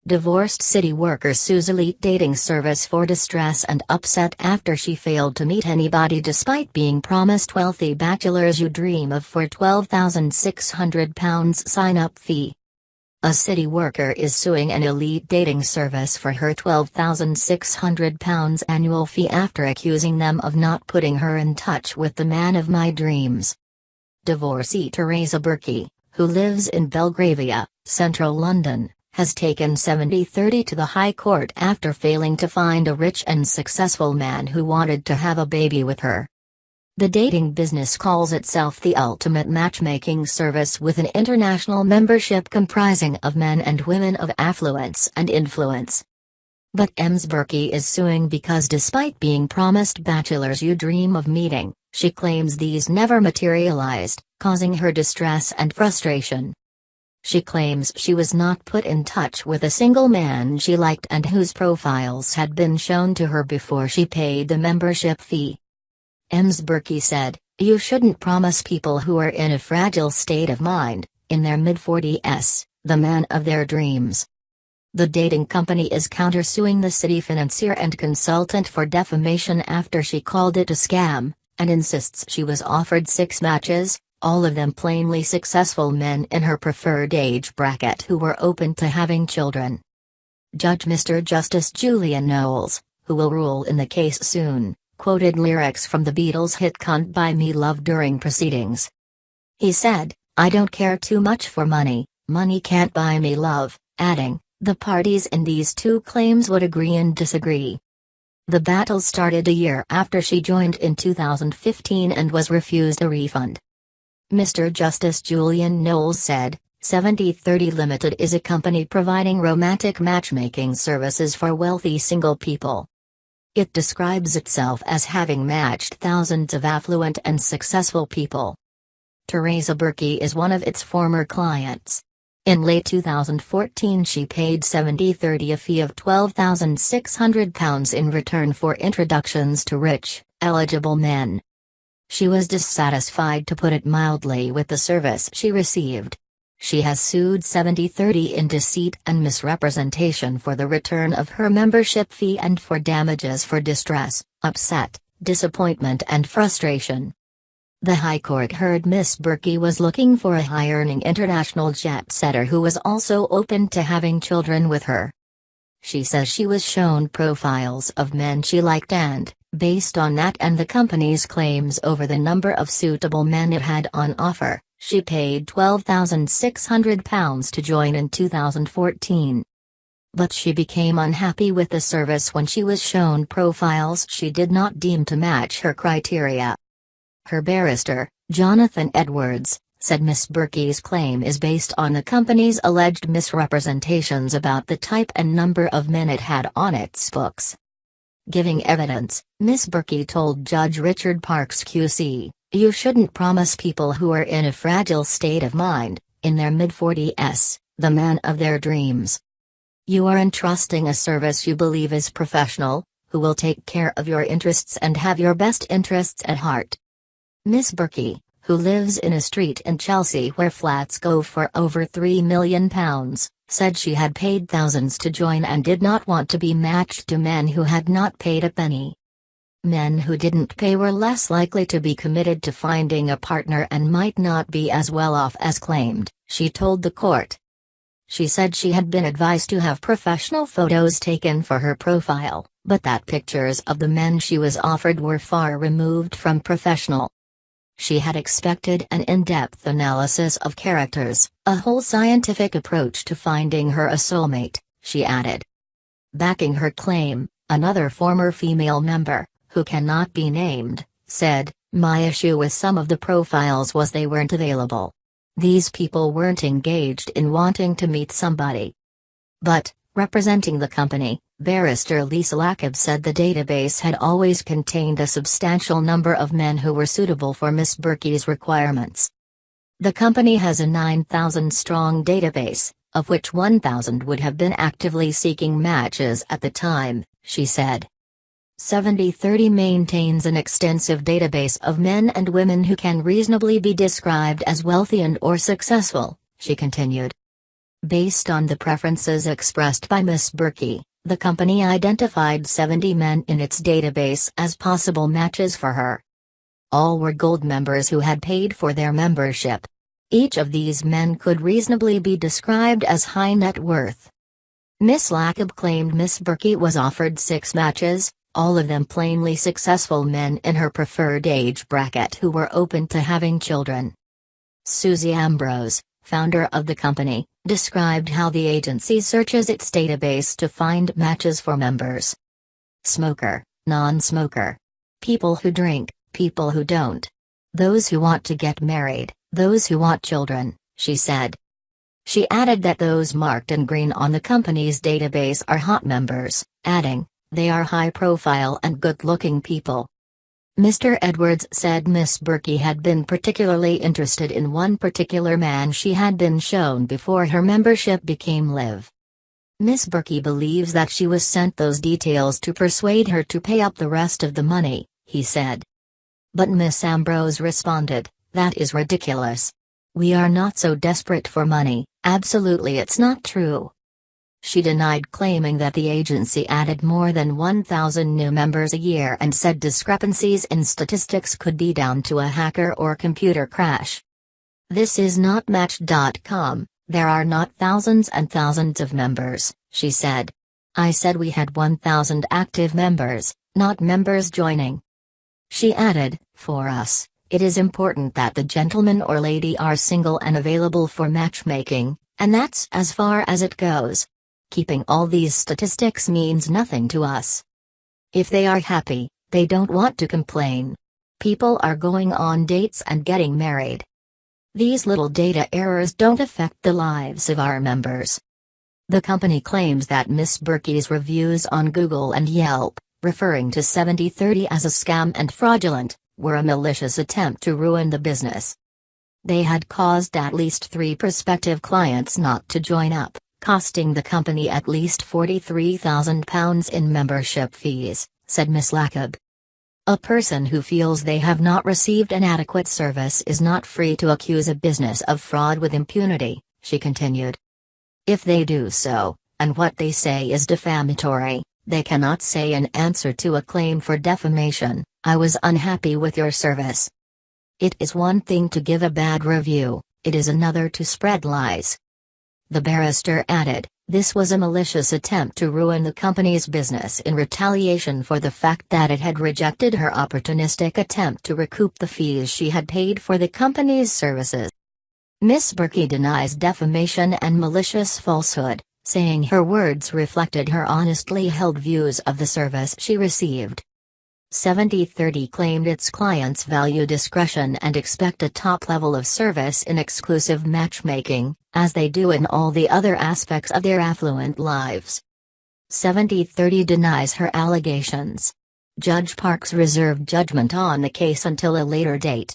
Divorced city worker sues elite dating service for distress and upset after she failed to meet anybody despite being promised wealthy bachelors you dream of for £12,600 sign-up fee. A city worker is suing an elite dating service for her £12,600 annual fee after accusing them of not putting her in touch with the man of my dreams. Divorcee Teresa Burki, who lives in Belgravia, central London, has taken 70-30 to the High Court after failing to find a rich and successful man who wanted to have a baby with her. The dating business calls itself the ultimate matchmaking service with an international membership comprising of men and women of affluence and influence. But Ms. Burki is suing because despite being promised bachelors you dream of meeting, she claims these never materialized, causing her distress and frustration. She claims she was not put in touch with a single man she liked and whose profiles had been shown to her before she paid the membership fee. Ms. Burki said, "You shouldn't promise people who are in a fragile state of mind, in their mid-40s, the man of their dreams." The dating company is countersuing the city financier and consultant for defamation after she called it a scam, and insists she was offered 6 matches, all of them plainly successful men in her preferred age bracket who were open to having children. Judge Mr. Justice Julian Knowles, who will rule in the case soon, quoted lyrics from the Beatles' hit "Can't Buy Me Love" during proceedings. He said, "I don't care too much for money, money can't buy me love," adding, "The parties in these two claims would agree and disagree." The battle started a year after she joined in 2015 and was refused a refund. Mr. Justice Julian Knowles said, 70-30 Limited is a company providing romantic matchmaking services for wealthy single people. It describes itself as having matched thousands of affluent and successful people. Teresa Burki is one of its former clients. In late 2014 she paid 70-30 a fee of £12,600 in return for introductions to rich, eligible men. She was dissatisfied, to put it mildly, with the service she received. She has sued 70-30 in deceit and misrepresentation for the return of her membership fee and for damages for distress, upset, disappointment and frustration. The High Court heard Miss Burki was looking for a high-earning international jet-setter who was also open to having children with her. She says she was shown profiles of men she liked and, based on that and the company's claims over the number of suitable men it had on offer, she paid £12,600 to join in 2014. But she became unhappy with the service when she was shown profiles she did not deem to match her criteria. Her barrister, Jonathan Edwards, said Miss Burki's claim is based on the company's alleged misrepresentations about the type and number of men it had on its books. Giving evidence, Miss Burki told Judge Richard Parks QC, "You shouldn't promise people who are in a fragile state of mind, in their mid-40s, the man of their dreams. You are entrusting a service you believe is professional, who will take care of your interests and have your best interests at heart." Miss Burki, who lives in a street in Chelsea where flats go for over £3 million, said she had paid thousands to join and did not want to be matched to men who had not paid a penny. Men who didn't pay were less likely to be committed to finding a partner and might not be as well off as claimed, she told the court. She said she had been advised to have professional photos taken for her profile, but that pictures of the men she was offered were far removed from professional. She had expected an in-depth analysis of characters, a whole scientific approach to finding her a soulmate, she added. Backing her claim, another former female member, who cannot be named, said, "My issue with some of the profiles was they weren't available. These people weren't engaged in wanting to meet somebody." But, representing the company, barrister Lisa Lacob said the database had always contained a substantial number of men who were suitable for Miss Burki's requirements. The company has a 9,000-strong database, of which 1,000 would have been actively seeking matches at the time, she said. 70-30 maintains an extensive database of men and women who can reasonably be described as wealthy and/or successful, she continued. Based on the preferences expressed by Ms. Berkey, the company identified 70 men in its database as possible matches for her. All were Gold members who had paid for their membership. Each of these men could reasonably be described as high net worth. Ms. Lacob claimed Ms. Berkey was offered 6 matches, all of them plainly successful men in her preferred age bracket who were open to having children. Susie Ambrose, founder of the company, described how the agency searches its database to find matches for members. Smoker, non-smoker. People who drink, people who don't. Those who want to get married, those who want children, she said. She added that those marked in green on the company's database are hot members, adding, "They are high-profile and good-looking people." Mr. Edwards said Miss Berkey had been particularly interested in one particular man she had been shown before her membership became live. Miss Berkey believes that she was sent those details to persuade her to pay up the rest of the money, he said. But Miss Ambrose responded, "That is ridiculous. We are not so desperate for money, absolutely it's not true." She denied claiming that the agency added more than 1,000 new members a year and said discrepancies in statistics could be down to a hacker or computer crash. "This is not Match.com, there are not thousands and thousands of members," she said. "I said we had 1,000 active members, not members joining." She added, "For us, it is important that the gentleman or lady are single and available for matchmaking, and that's as far as it goes. Keeping all these statistics means nothing to us. If they are happy, they don't want to complain. People are going on dates and getting married. These little data errors don't affect the lives of our members." The company claims that Miss Berkey's reviews on Google and Yelp, referring to 70/30 as a scam and fraudulent, were a malicious attempt to ruin the business. They had caused at least 3 prospective clients not to join up, costing the company at least £43,000 in membership fees, said Ms. Lacob. "A person who feels they have not received an adequate service is not free to accuse a business of fraud with impunity," she continued. "If they do so, and what they say is defamatory, they cannot say in answer to a claim for defamation, 'I was unhappy with your service.' It is one thing to give a bad review, it is another to spread lies." The barrister added, "This was a malicious attempt to ruin the company's business in retaliation for the fact that it had rejected her opportunistic attempt to recoup the fees she had paid for the company's services." Ms. Berkey denies defamation and malicious falsehood, saying her words reflected her honestly held views of the service she received. 70/30 claimed its clients value discretion and expect a top level of service in exclusive matchmaking, as they do in all the other aspects of their affluent lives. 70/30 denies her allegations. Judge Parks reserved judgment on the case until a later date.